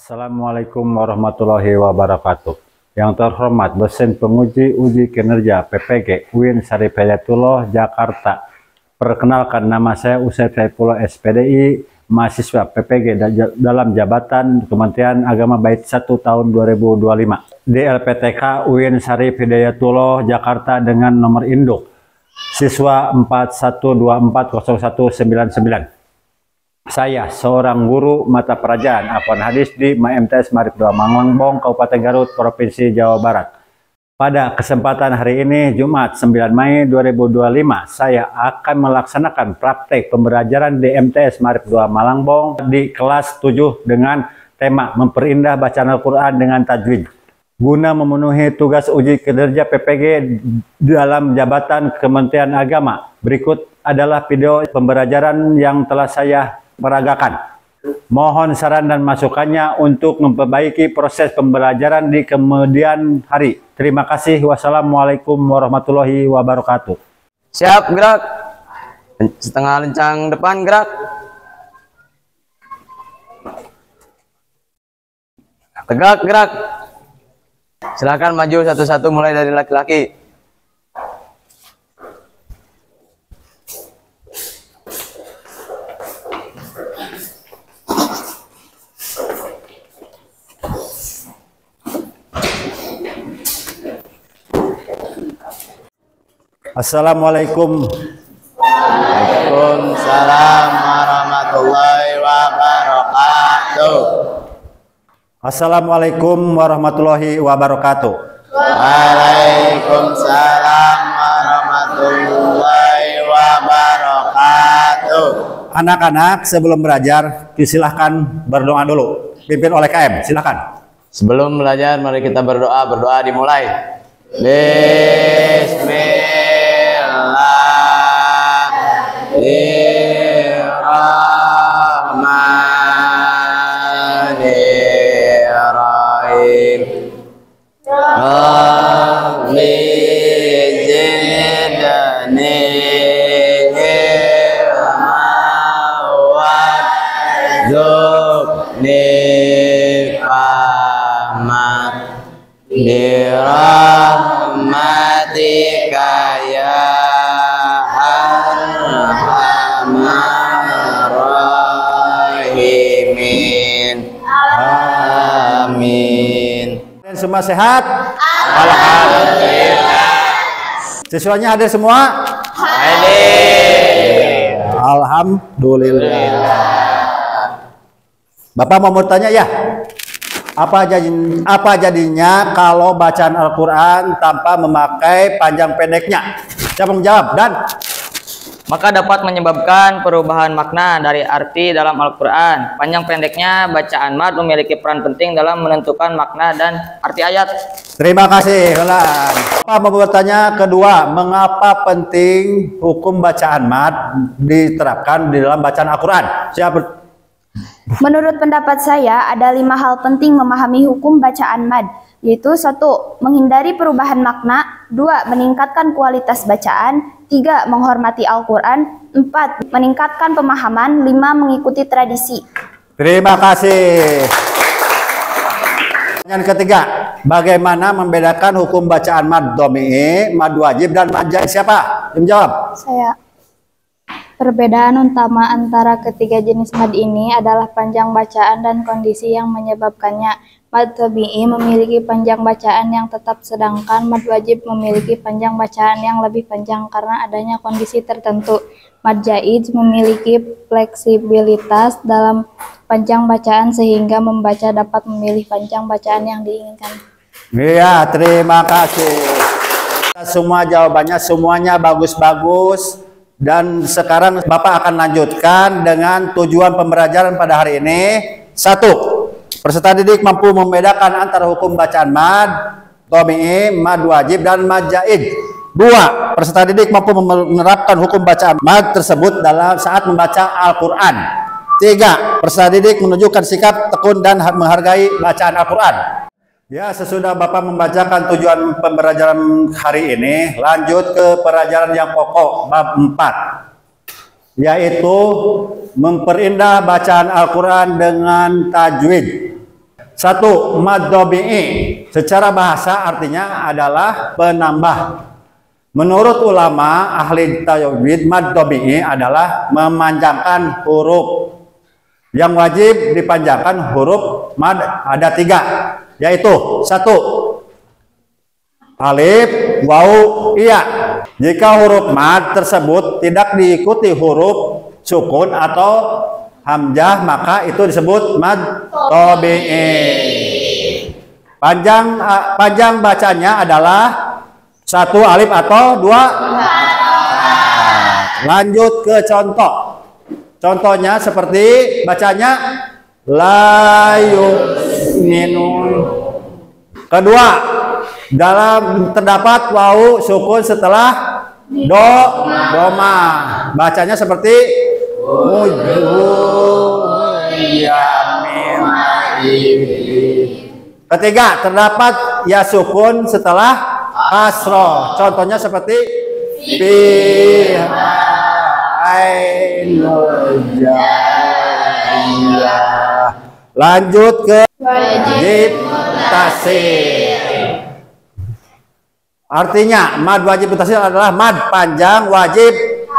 Assalamualaikum warahmatullahi wabarakatuh. Yang terhormat dosen penguji uji kinerja PPG UIN Syarif Hidayatullah Jakarta. Perkenalkan, nama saya Usaid Saifullah SPDI, mahasiswa PPG dalam jabatan Kementerian Agama Bait 1 tahun 2025 di LPTK UIN Syarif Hidayatullah Jakarta dengan nomor induk siswa 41240199. Saya seorang guru mata pelajaran Al-Quran Hadis di MTS Marif 2 Malangbong, Kabupaten Garut, Provinsi Jawa Barat. Pada kesempatan hari ini, Jumat 9 Mei 2025, saya akan melaksanakan praktek pembelajaran di MTS Marif 2 Malangbong di kelas 7 dengan tema memperindah bacaan Al-Quran dengan tajwid. Guna memenuhi tugas uji kinerja PPG dalam jabatan Kementerian Agama, berikut adalah video pembelajaran yang telah saya peragakan. Mohon saran dan masukannya untuk memperbaiki proses pembelajaran di kemudian hari. Terima kasih. Wassalamualaikum warahmatullahi wabarakatuh. Siap, gerak. Setengah lencang depan, gerak. Tegak, gerak. Silakan maju satu-satu mulai dari laki-laki. Assalamualaikum. Waalaikumsalam warahmatullahi wabarakatuh. Assalamualaikum warahmatullahi wabarakatuh. Waalaikumsalam warahmatullahi wabarakatuh. Anak-anak, sebelum belajar, silahkan berdoa dulu. Pimpin oleh KM, silahkan. Sebelum belajar, mari kita berdoa. Berdoa dimulai. Bismillahirrahmanirrahim. Rabbi zidni ilma warzuqni fahma birahmatika ya arhamar rahimin. Amin. Dan semua sehat? Alhamdulillah. Siswanya hadir semua? Hadir. Alhamdulillah. Bapak mau bertanya ya? Apa jadinya kalau bacaan Al-Quran tanpa memakai panjang pendeknya? Siapa yang menjawab? Dan Maka dapat menyebabkan perubahan makna dari arti dalam Al-Quran. Panjang pendeknya bacaan mad memiliki peran penting dalam menentukan makna dan arti ayat. terima kasih. Bapak mau bertanya kedua, mengapa penting hukum bacaan mad diterapkan di dalam bacaan Al-Quran? Siapa? Menurut pendapat saya, ada 5 hal penting memahami hukum bacaan mad, yaitu 1. Menghindari perubahan makna, 2. Meningkatkan kualitas bacaan, 3. Menghormati Al-Quran, 4. Meningkatkan pemahaman, 5. Mengikuti tradisi. Terima kasih. Yang ketiga, bagaimana membedakan hukum bacaan mad domi'i, mad wajib, dan mad jaiz? Siapa yang menjawab? Saya. Perbedaan utama antara ketiga jenis mad ini adalah panjang bacaan dan kondisi yang menyebabkannya. Mad tabi'i memiliki panjang bacaan yang tetap, sedangkan mad wajib memiliki panjang bacaan yang lebih panjang karena adanya kondisi tertentu. Mad jaiz memiliki fleksibilitas dalam panjang bacaan sehingga membaca dapat memilih panjang bacaan yang diinginkan. Iya, terima kasih. Semua jawabannya semuanya bagus-bagus. Dan sekarang Bapak akan lanjutkan dengan tujuan pembelajaran pada hari ini. 1. Peserta didik mampu membedakan antara hukum bacaan mad domi'i, mad wajib, dan mad jaiz. 2. Peserta didik mampu menerapkan hukum bacaan mad tersebut dalam saat membaca Al-Quran. 3. Peserta didik menunjukkan sikap tekun dan menghargai bacaan Al-Quran. Ya, sesudah Bapak membacakan tujuan pembelajaran hari ini, lanjut ke pelajaran yang pokok bab 4, yaitu memperindah bacaan Al-Quran dengan tajwid. Satu, mad tabi'i. Secara bahasa artinya adalah penambah. Menurut ulama ahli tajwid, mad tabi'i adalah memanjangkan huruf. Yang wajib dipanjangkan huruf mad ada 3, yaitu 1, alif, waw, iya. Jika huruf mad tersebut tidak diikuti huruf sukun atau hamzah, maka itu disebut mad tabi'i. Panjang bacanya adalah 1 alif atau 2. Lanjut ke contoh. Contohnya seperti bacanya la yu'minun. Kedua, dalam terdapat wawu sukun setelah doma. Bacanya seperti Ketiga, terdapat ya sukun setelah kasroh. Contohnya seperti lanjut ke wajib muttasil. Artinya mad wajib muttasil adalah mad panjang wajib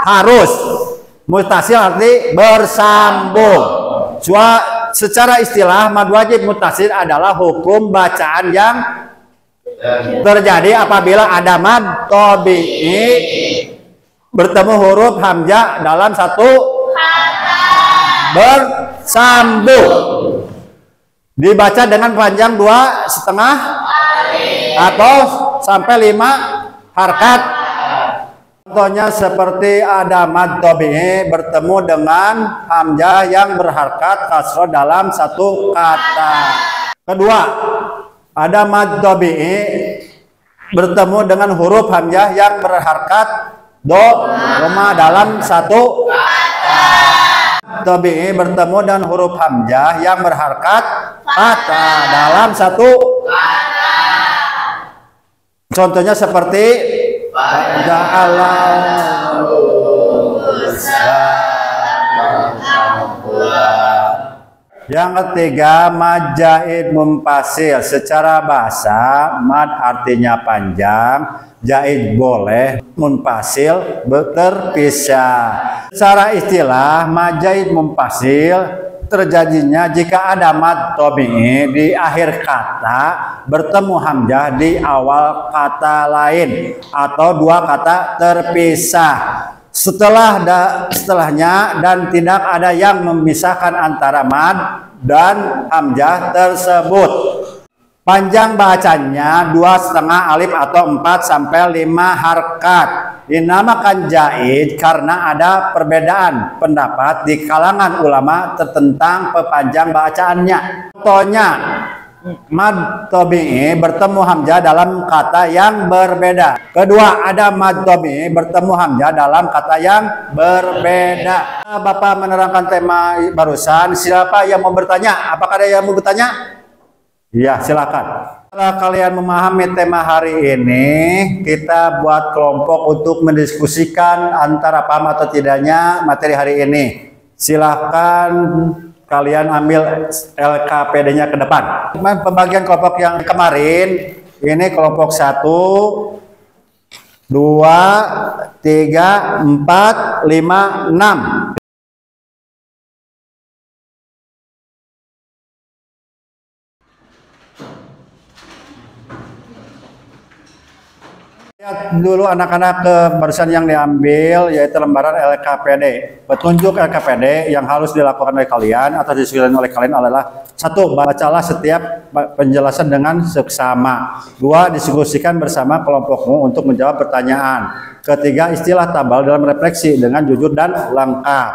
harus. Muttasil arti bersambung. Secara istilah mad wajib muttasil adalah hukum bacaan yang terjadi apabila ada mad tabi'i bertemu huruf hamzah dalam satu kata bersambung. Dibaca dengan panjang 2,5 atau sampai 5 harkat. Contohnya seperti ada mad tabi'i bertemu dengan hamzah yang berharkat kasroh dalam satu kata. Kedua, ada mad tabi'i bertemu dengan huruf hamzah yang berharkat doma dalam satu kata. Tabi'i bertemu dengan huruf hamzah yang berharkat kata dalam satu kata. Contohnya seperti yang ketiga, mad jaid munfasil. Secara bahasa mad artinya panjang, jaid boleh, munfasil terpisah. Secara istilah mad jaid munfasil terjadinya jika ada mad tabi'i di akhir kata bertemu hamzah di awal kata lain atau 2 kata terpisah. Setelahnya dan tidak ada yang memisahkan antara mad dan hamzah tersebut. Panjang bacanya 2,5 alif atau 4 sampai 5 harkat. Dinamakan jaid karena ada perbedaan pendapat di kalangan ulama tentang pepanjang bacaannya. Contohnya, mad tabi'i bertemu hamzah dalam kata yang berbeda. Kedua, ada mad tabi'i bertemu hamzah dalam kata yang berbeda. Bapak menerangkan tema barusan. Siapa yang mau bertanya? Apakah ada yang mau bertanya? Iya, silakan. Setelah kalian memahami tema hari ini, kita buat kelompok untuk mendiskusikan antara paham atau tidaknya materi hari ini. Silakan kalian ambil LKPD-nya ke depan. Pembagian kelompok yang kemarin, ini kelompok 1, 2, 3, 4, 5, 6. Lihat dulu anak-anak ke barusan yang diambil, yaitu lembaran LKPD. Petunjuk LKPD yang harus dilakukan oleh kalian atau disusun oleh kalian adalah: 1. Bacalah setiap penjelasan dengan seksama. 2. Diskusikan bersama kelompokmu untuk menjawab pertanyaan. 3. Istilah tabal dalam refleksi dengan jujur dan lengkap.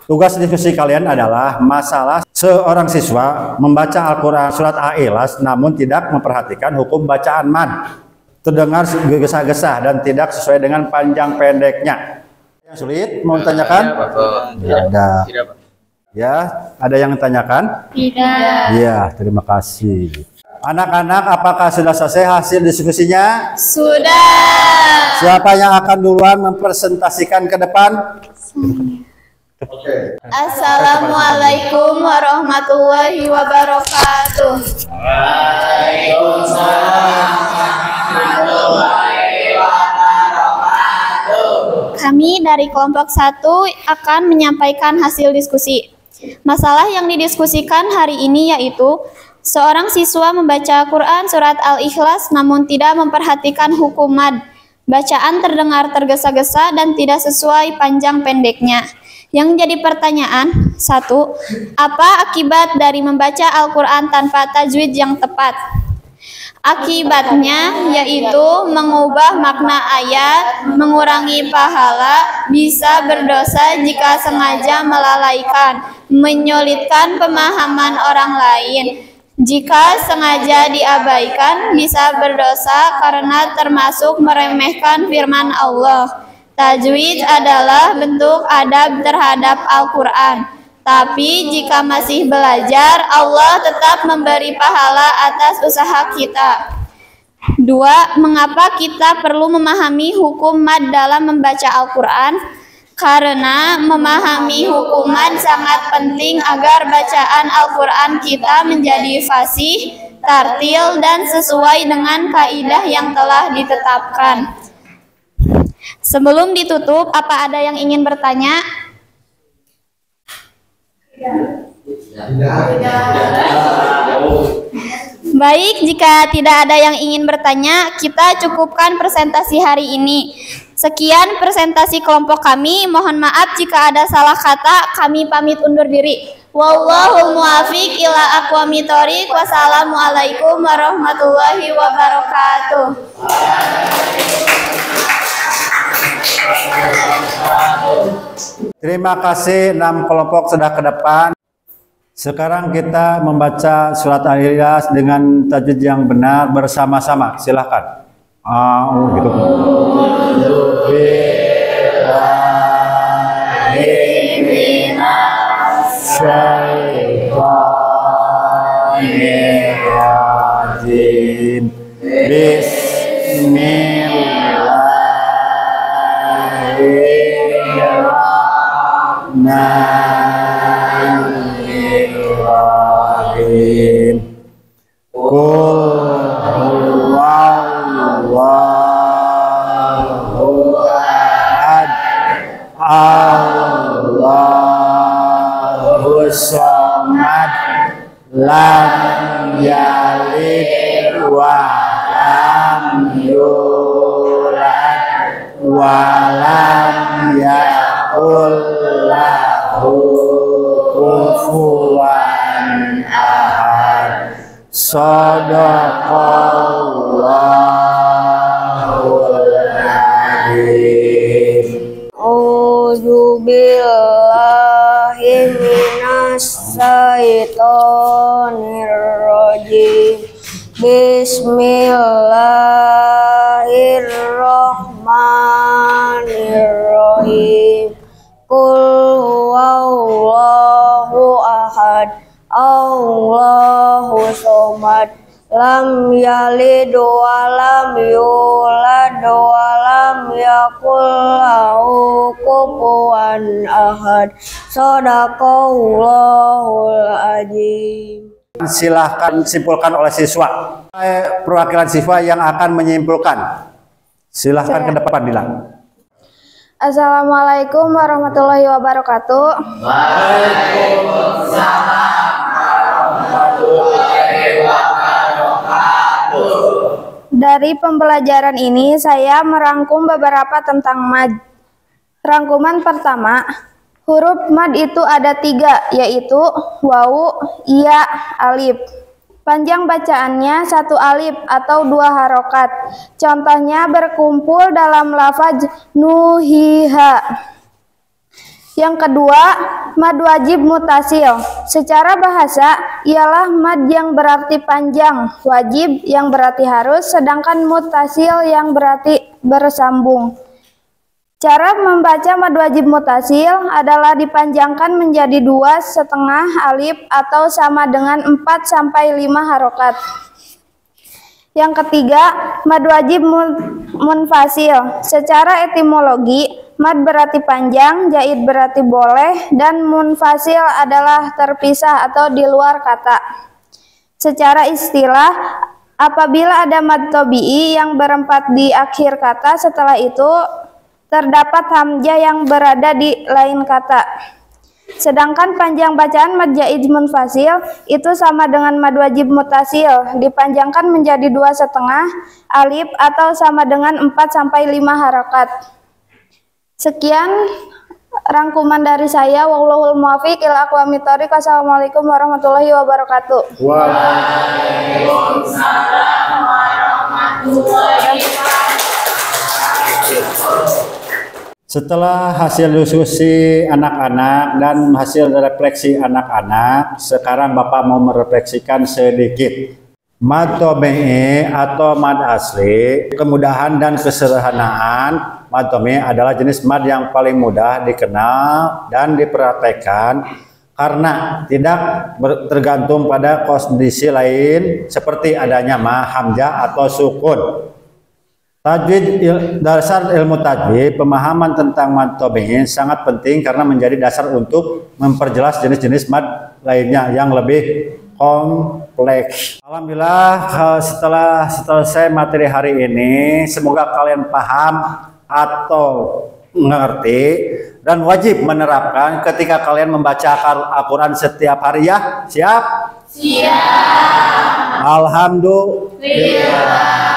Tugas diskusi kalian adalah masalah seorang siswa membaca Al-Quran surat Al-Ikhlas namun tidak memperhatikan hukum bacaan mad, terdengar gesah-gesah dan tidak sesuai dengan panjang pendeknya. Yang sulit mau ditanyakan? Ada. Ya, ada yang ditanyakan? Tidak. Ya, terima kasih. Anak-anak, apakah sudah selesai hasil diskusinya? Sudah. Siapa yang akan duluan mempresentasikan ke depan? Assalamualaikum warahmatullahi wabarakatuh. Kami dari kelompok 1 akan menyampaikan hasil diskusi. Masalah yang didiskusikan hari ini yaitu seorang siswa membaca Quran surat Al-Ikhlas namun tidak memperhatikan hukum mad. Bacaan terdengar tergesa-gesa dan tidak sesuai panjang pendeknya. Yang jadi pertanyaan, 1. Apa akibat dari membaca Al-Quran tanpa tajwid yang tepat? Akibatnya yaitu mengubah makna ayat, mengurangi pahala, bisa berdosa jika sengaja melalaikan, menyulitkan pemahaman orang lain. Jika sengaja diabaikan, bisa berdosa karena termasuk meremehkan firman Allah. Tajwid adalah bentuk adab terhadap Al-Quran. Tapi jika masih belajar, Allah tetap memberi pahala atas usaha kita. 2. Mengapa kita perlu memahami hukum mad dalam membaca Al-Quran? Karena memahami hukum mad sangat penting agar bacaan Al-Quran kita menjadi fasih, tartil, dan sesuai dengan kaidah yang telah ditetapkan. Sebelum ditutup, apa ada yang ingin bertanya? Baik, jika tidak ada yang ingin bertanya, kita cukupkan presentasi hari ini. Sekian presentasi kelompok kami. Mohon maaf jika ada salah kata. Kami pamit undur diri. Wallahu muwaffiq ila aqwamit thoriq. Wassalamualaikum warahmatullahi wabarakatuh. Terima kasih 6 kelompok sudah ke depan. Sekarang kita membaca surat Al-Ikhlas dengan tajwid yang benar bersama-sama. Silakan. Gitu. Bismillahirrahmanirrahim. Qul huwallahu ahad, Allahus samad, lam yalid wa lam yulad wa lam yakul lahu kufuwan ahad. Shadaqallahul adzim. A'udzu billahi minas syaitonir rajim. Bismillahirrahmanirrahim. Qul huwallahu ahad, Allahu samad, lam yalid wa lam yulad wa lam yakul lahu kufuwan ahad. Shadaqallahul adzim. Silahkan simpulkan oleh siswa. Perwakilan siswa yang akan menyimpulkan. Silahkan ke depan, bilang. Assalamualaikum warahmatullahi wabarakatuh. Dari pembelajaran ini saya merangkum beberapa tentang mad. Rangkuman pertama, huruf mad itu ada 3, yaitu wawu, ya, alif. Panjang bacaannya 1 alif atau 2 harokat. Contohnya berkumpul dalam lafaz nuhiha. Yang kedua, mad wajib mutasil. Secara bahasa, ialah mad yang berarti panjang, wajib yang berarti harus, sedangkan mutasil yang berarti bersambung. Cara membaca mad wajib mutasil adalah dipanjangkan menjadi 2,5 alif atau sama dengan 4-5 harokat. Yang ketiga, mad wajib munfasil. Secara etimologi, Mad berarti panjang, jaid berarti boleh, dan munfasil adalah terpisah atau di luar kata. Secara istilah, apabila ada mad tabi'i yang berempat di akhir kata, setelah itu terdapat hamzah yang berada di lain kata. Sedangkan panjang bacaan mad jaid munfasil itu sama dengan mad wajib mutasil, dipanjangkan menjadi 2,5 alif atau sama dengan 4 sampai 5 harakat. Sekian rangkuman dari saya. Wallahul muwaffiq ila aqwamit thoriq. Wassalamualaikum warahmatullahi wabarakatuh. Waalaikumsalam warahmatullahi wabarakatuh. Setelah hasil diskusi anak-anak dan hasil refleksi anak-anak, sekarang Bapak mau merefleksikan sedikit. Mad tabi'i atau mad asli, kemudahan dan kesederhanaan. Mad tabi'i adalah jenis mad yang paling mudah dikenal dan dipraktekkan karena tidak tergantung pada kondisi lain seperti adanya ma, hamzah atau sukun. Tajwid, dasar ilmu tajwid, pemahaman tentang mad tabi'i sangat penting karena menjadi dasar untuk memperjelas jenis-jenis mad lainnya yang lebih kompleks. Alhamdulillah, setelah selesai materi hari ini, semoga kalian paham atau mengerti dan wajib menerapkan ketika kalian membaca Al-Quran setiap hari ya. Siap? Siap. Alhamdulillah.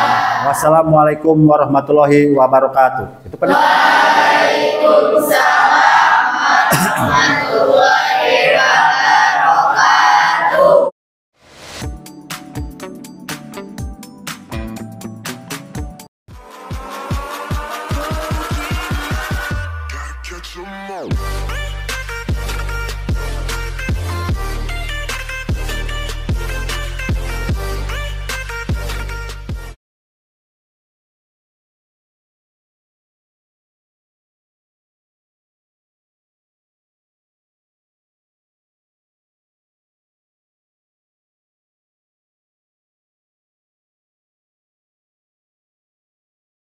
Wassalamualaikum warahmatullahi wabarakatuh. Itu penting.